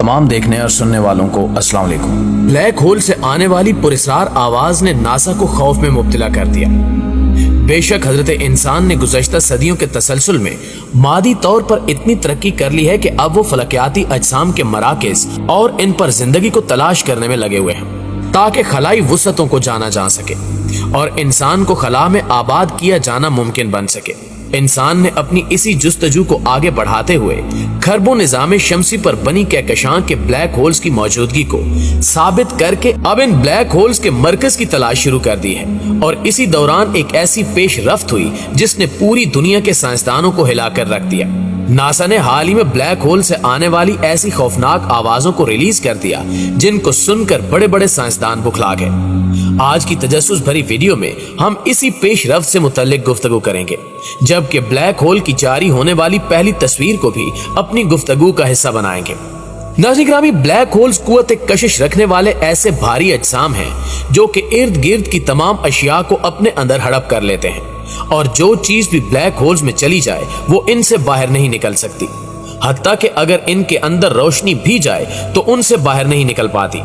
तमाम देखने और सुनने वालों को अस्सलाम वालेकुम। ब्लैक होल से आने वाली पुरस्रार आवाज ने नासा को खौफ में मुब्तला कर दिया। बेशक हजरत इंसान ने गुज़श्ता सदियों के तसलसल में मादी तौर पर इतनी तरक्की कर ली है कि अब वो फलकियाती अजसाम के मराकज़ और इन पर जिंदगी को तलाश करने में लगे हुए हैं ताकि खलाई वुसअतों को जाना जा सके और इंसान को खला में आबाद किया जाना मुमकिन बन सके। इंसान ने अपनी इसी जुस्तजू को आगे बढ़ाते हुए खरबों निज़ाम शमसी पर बनी कहकशां के ब्लैक होल्स की मौजूदगी को साबित करके अब इन ब्लैक होल्स के मरकज की तलाश शुरू कर दी है। और इसी दौरान एक ऐसी पेशरफ्त हुई जिसने पूरी दुनिया के साइंसदानों को हिलाकर रख दिया। नासा ने हाल ही में ब्लैक होल से आने वाली ऐसी खौफनाक आवाजों को रिलीज कर दिया जिनको सुनकर बड़े बड़े साइंसदान बुखला गए। आज की तजस्सुस भरी वीडियो में हम इसी पेशरफ्त से मुतल्लिक गुफ्तगू करेंगे, जबकि ब्लैक होल की जारी होने वाली पहली तस्वीर को भी अपनी गुफ्तगू का हिस्सा बनाएंगे। नाज़रीन, ब्लैक होल्स कुव्वत कशिश रखने वाले ऐसे भारी अजसाम हैं जो कि इर्द गिर्द की तमाम अशिया को अपने अंदर हड़प कर लेते हैं और जो चीज भी ब्लैक होल्स में चली जाए वो इनसे बाहर नहीं निकल सकती। हत्ता कि अगर इनके अंदर रोशनी भी जाए तो उनसे बाहर नहीं निकल पाती।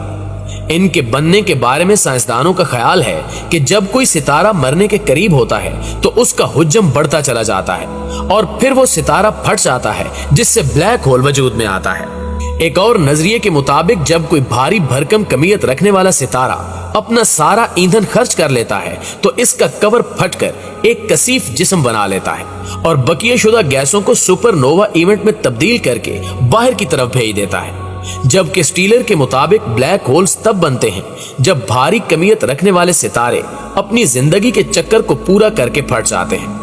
इनके बनने के बारे में साइंसदानों का ख्याल है कि जब कोई सितारा मरने के करीब होता है तो उसका हुज्जम बढ़ता चला जाता है और फिर वो सितारा फट जाता है जिससे ब्लैक होल वजूद में आता है। एक और नजरिए के मुताबिक जब कोई भारी भरकम कमियत रखने वाला सितारा अपना सारा ईंधन खर्च कर लेता है तो इसका कवर फटकर एक कसीफ जिस्म बना लेता है और बकिया गैसों को सुपरनोवा इवेंट में तब्दील करके बाहर की तरफ भेज देता है। जबकि स्टीलर के मुताबिक ब्लैक होल्स तब बनते हैं जब भारी कमियत रखने वाले सितारे अपनी जिंदगी के चक्कर को पूरा करके फट जाते हैं।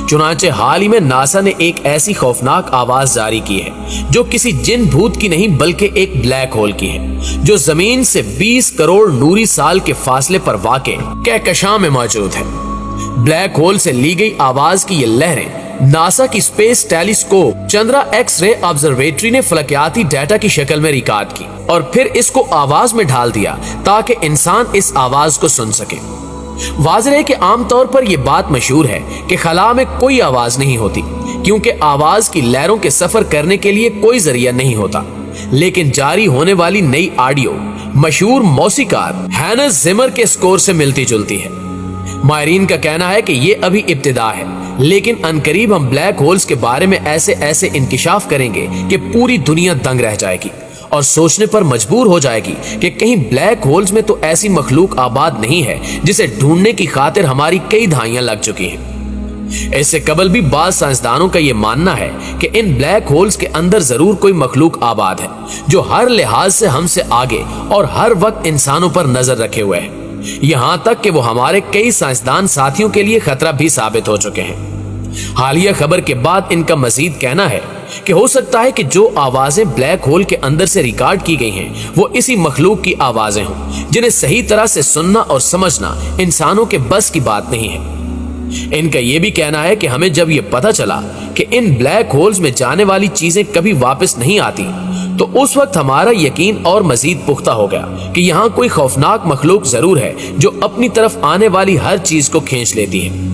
चुनांचे हाल ही में नासा ने एक ऐसी खौफनाक आवाज जारी की है जो किसी जिन भूत की नहीं बल्कि एक ब्लैक होल की है जो जमीन से 20 करोड़ नूरी साल के फासले पर वाक़े कहकशां में मौजूद है। ब्लैक होल से ली गई आवाज की ये लहरें नासा की space telescope Chandra x-ray observatory ने फलकियाती डाटा की शक्ल में रिकॉर्ड की और फिर इसको आवाज में ढाल दिया ताकि इंसान इस आवाज को सुन सके। वाज़ेह है कि आमतौर पर यह बात मशहूर है कि खला में कोई आवाज नहीं होती क्योंकि आवाज की लहरों के सफर करने के लिए कोई जरिया नहीं होता, लेकिन जारी होने वाली नई ऑडियो मशहूर मौसीकार हैंस जिमर के स्कोर से मिलती जुलती है। माहिरीन का कहना है कि ये अभी इब्तिदा है, लेकिन अनकरीब हम ब्लैक होल्स के बारे में ऐसे इंकिशाफ करेंगे कि पूरी दुनिया दंग रह जाएगी और सोचने पर मजबूर हो जाएगी कि कहीं ब्लैक होल्स में तो ऐसी मखलूक आबाद नहीं है जिसे ढूंढने की खातिर हमारी कई दहाइयां लग चुकी हैं। इससे कबल भी बाज़ साइंसदानों का यह मानना है कि इन ब्लैक होल्स के अंदर जरूर कोई मखलूक आबाद है जो हर लिहाज से हमसे आगे और हर वक्त इंसानों पर नजर रखे हुए है, यहां तक कि वो हमारे कई साइंसदान साथियों के लिए खतरा भी साबित हो चुके हैं। हालिया खबर के बाद इनका मजीद कहना है कि हो सकता है कि जो आवाजें ब्लैक होल के अंदर से रिकॉर्ड की गई हैं वो इसी मखलूक की आवाजें हों जिन्हें सही तरह से सुनना और समझना इंसानों के बस की बात नहीं है। इनका यह भी कहना है कि हमें जब यह पता चला कि इन ब्लैक होल्स में जाने वाली चीजें कभी वापस नहीं आती तो उस वक्त हमारा यकीन और मजीद पुख्ता हो गया कि यहाँ कोई खौफनाक मखलूक जरूर है जो अपनी तरफ आने वाली हर चीज को खींच लेती है।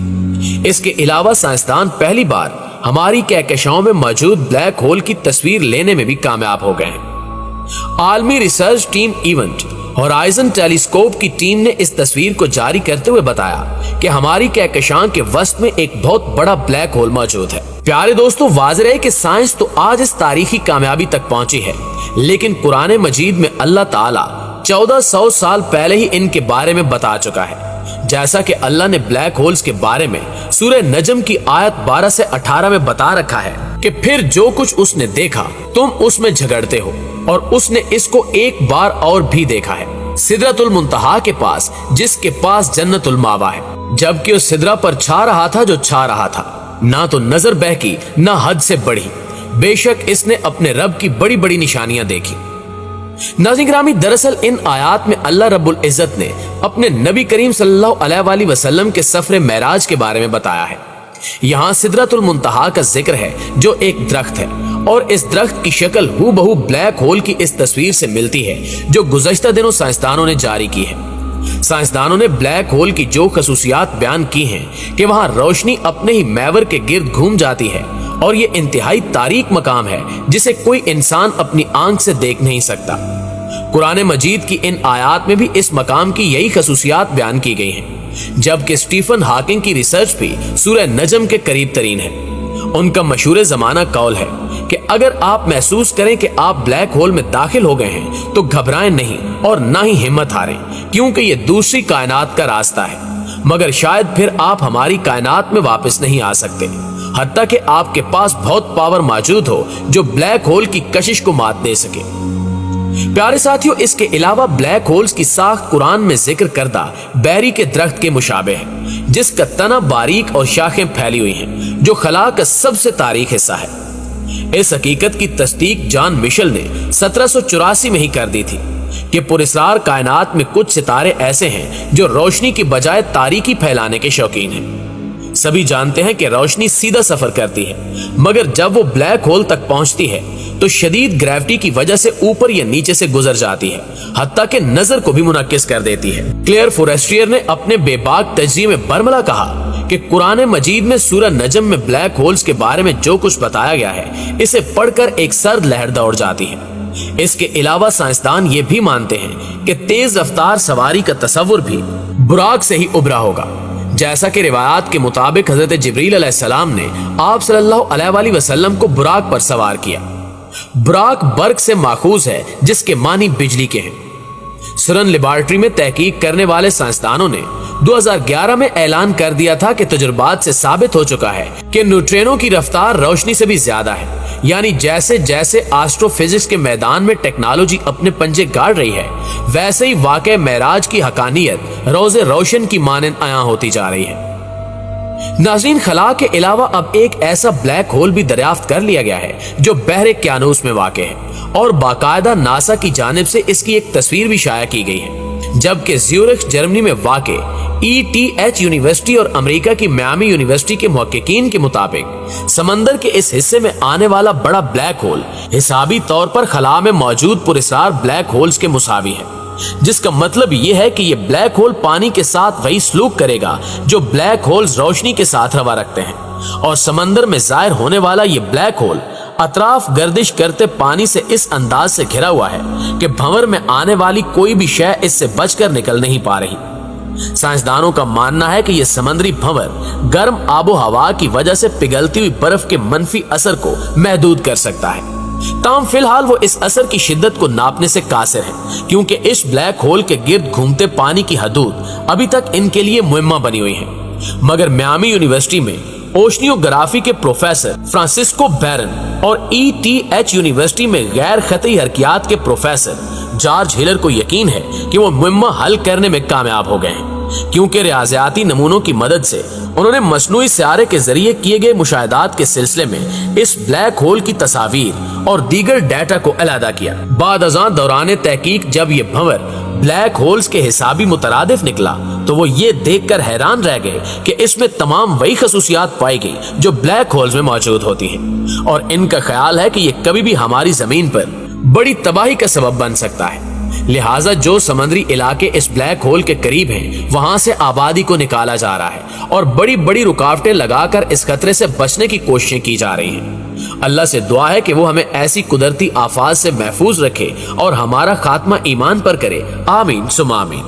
इसके अलावा साइंसदान पहली बार हमारी कहकशाओं में मौजूद ब्लैक होल की तस्वीर लेने में भी कामयाब हो गए हैं। आलमी research team event horizon telescope की टीम ने इस तस्वीर को जारी करते हुए बताया कि हमारी कहकशां के वस्त में एक बहुत बड़ा ब्लैक होल मौजूद है। प्यारे दोस्तों, वाज़ेह है कि साइंस तो आज इस तारीखी कामयाबी तक पहुंची है, लेकिन कुरान मजीद में अल्लाह ताला 1400 साल पहले ही इनके बारे में बता चुका है। जैसा कि अल्लाह ने ब्लैक होल्स के बारे में सूरह नजम की आयत 12 से 18 में बता रखा है कि फिर जो कुछ उसने देखा तुम उसमें झगड़ते हो और उसने इसको एक बार और भी देखा है, सिदरतुल मुंतहा के पास जिसके पास जन्नतुल मावा है। जबकि उस सिदरा पर छा रहा था जो छा रहा था, ना तो नजर बहकी ना हद से बढ़ी। बेशक इसने अपने रब की बड़ी बड़ी निशानियां देखी। नाज़रीन, दरअसल इन आयात में अल्लाह रब्बुल इज़्ज़त ने अपने नबी करीम सल्लल्लाहु अलैहि वसल्लम के सफर मेराज के बारे में बताया है। यहाँ सिदरतुल मुंतहा का जिक्र है जो एक दरख्त है और इस दरख्त की शक्ल हूबहू ब्लैक होल की इस तस्वीर से मिलती है जो गुज़श्ता दिनों साइंसदानों ने जारी की है। साइंसदानों ने ब्लैक होल की जो खसूसियात बयान की हैं कि वहां रोशनी अपने ही महवर के गिर्द घूम जाती है اور یہ انتہائی تاریک مقام ہے جسے کوئی انسان اپنی آنکھ سے دیکھ نہیں سکتا۔ قرآن مجید کی ان آیات میں بھی اس مقام کی یہی خصوصیات بیان کی گئی ہیں، جبکہ اسٹیفن ہاکنگ کی ریسرچ بھی سورہ نجم کے قریب ترین ہے۔ ان کا مشہور زمانہ قول ہے کہ اگر آپ محسوس کریں کہ آپ بلیک ہول میں داخل ہو گئے ہیں تو گھبرائیں نہیں اور نہ ہی ہمت ہاریں، کیونکہ یہ دوسری کائنات کا راستہ ہے، مگر شاید پھر آپ ہماری کائنات میں واپس نہیں آ سکتے، حتیٰ کہ آپ کے پاس بہت پاور موجود ہو جو بلیک ہول کی کشش کو مات دے سکے۔ پیارے ساتھیوں، اس کے علاوہ بلیک ہولز کی ساخت قرآن میں ذکر کردہ بیری کے درخت کے مشابہ ہے، جس کا تنا باریک اور شاخیں پھیلی ہوئی ہیں، جو خلا کا سب سے تاریک حصہ ہے۔ اس حقیقت کی تصدیق جان مشل نے 1784 میں ہی کر دی تھی کہ پراسرار کائنات میں کچھ ستارے ایسے ہیں جو روشنی کی بجائے تاریکی پھیلانے کے شوقین ہیں۔ سبھی جانتے ہیں کہ روشنی سیدھا سفر کرتی ہے، مگر جب وہ بلیک ہول تک پہنچتی ہے تو شدید گریوٹی کی وجہ سے اوپر یا نیچے سے گزر جاتی ہے، حتیٰ کہ نظر کو بھی منعکس کر دیتی ہے۔ کلیئر فورسٹریئر نے اپنے بے باک تجزیے میں برملا کہا کہ قرآن مجید میں سورہ نجم میں بلیک ہولز کے بارے میں جو کچھ بتایا گیا ہے، اسے پڑھ کر ایک سرد لہر دوڑ جاتی ہے۔ اس کے علاوہ سائنسدان یہ بھی مانتے ہیں کہ تیز رفتار سواری کا تصور بھی براق سے ہی ابھرا ہوگا، جیسا کہ روایات کے مطابق حضرت جبریل علیہ السلام نے آپ صلی اللہ علیہ وآلہ وسلم کو براق پر سوار کیا۔ براق برق سے ماخوذ ہے، جس کے معنی بجلی کے ہیں۔ سرن لیبارٹری میں تحقیق کرنے والے سائنسدانوں نے 2011 میں اعلان کر دیا تھا کہ تجربات سے ثابت ہو چکا ہے کہ نیوٹرینوں کی رفتار روشنی سے بھی زیادہ ہے، یعنی جیسے جیسے آسٹرو فزکس کے میدان میں ٹیکنالوجی اپنے پنجے گاڑ رہی ہے، ویسے ہی واقع معراج کی حقانیت روز روشن کی مانند عیاں ہوتی جا رہی ہے۔ ناظرین، خلا کے علاوہ اب ایک ایسا بلیک ہول بھی دریافت کر لیا گیا ہے جو بحر کیانوس میں واقع ہے، اور باقاعدہ ناسا کی جانب سے اس کی ایک تصویر بھی شائع کی گئی ہے، جبکہ زیورخ جرمنی میں واقع ETH یونیورسٹی اور امریکہ کی میامی یونیورسٹی کے محققین کے مطابق سمندر کے اس حصے میں آنے والا بڑا بلیک ہول حسابی طور پر خلا میں موجود پراسرار بلیک ہولز کے مساوی ہے، جس کا مطلب یہ ہے کہ یہ بلیک ہول پانی کے ساتھ وہی سلوک کرے گا جو بلیک ہولز روشنی کے ساتھ روا رکھتے ہیں، اور سمندر میں ظاہر ہونے والا یہ بلیک ہول اطراف گردش کرتے پانی سے اس انداز سے گھرا ہوا ہے کہ بھنور میں آنے والی کوئی بھی شے اس سے بچ کر نکل نہیں پا رہی۔ سائنسدانوں کا ماننا ہے کہ یہ سمندری بھنور گرم آب و ہوا کی وجہ سے پگھلتی ہوئی برف کے منفی اثر کو محدود کر سکتا ہے، تاہم فی الحال وہ اس اثر کی شدت کو ناپنے سے قاصر ہے، کیونکہ اس بلیک ہول کے گرد گھومتے پانی کی حدود ابھی تک ان کے لیے معمہ بنی ہوئی ہیں۔ مگر میامی یونیورسٹی میں اوشنیوگرافی کے پروفیسر فرانسسکو بیرن اور ETH یونیورسٹی میں غیر قطعی حرکیات کے پروفیسر جارج ہلر کو یقین ہے کہ وہ معمہ حل کرنے میں کامیاب ہو گئے ہیں، کیونکہ ریاضیاتی نمونوں کی مدد سے انہوں نے مصنوعی سیارے کے ذریعے کیے گئے مشاہدات کے سلسلے میں اس بلیک ہول کی تصاویر اور دیگر ڈیٹا کو علیحدہ کیا۔ بعد ازاں دوران تحقیق جب یہ بھنور بلیک ہولز کے حسابی مترادف نکلا تو وہ یہ دیکھ کر حیران رہ گئے کہ اس میں تمام وہی خصوصیات پائی گئی جو بلیک ہولز میں موجود ہوتی ہیں، اور ان کا خیال ہے کہ یہ کبھی بھی ہماری زمین پر بڑی تباہی کا سبب بن سکتا ہے۔ لہٰذا جو سمندری علاقے اس بلیک ہول کے قریب ہیں وہاں سے آبادی کو نکالا جا رہا ہے اور بڑی بڑی رکاوٹیں لگا کر اس خطرے سے بچنے کی کوششیں کی جا رہی ہیں۔ اللہ سے دعا ہے کہ وہ ہمیں ایسی قدرتی آفات سے محفوظ رکھے اور ہمارا خاتمہ ایمان پر کرے، آمین ثم آمین۔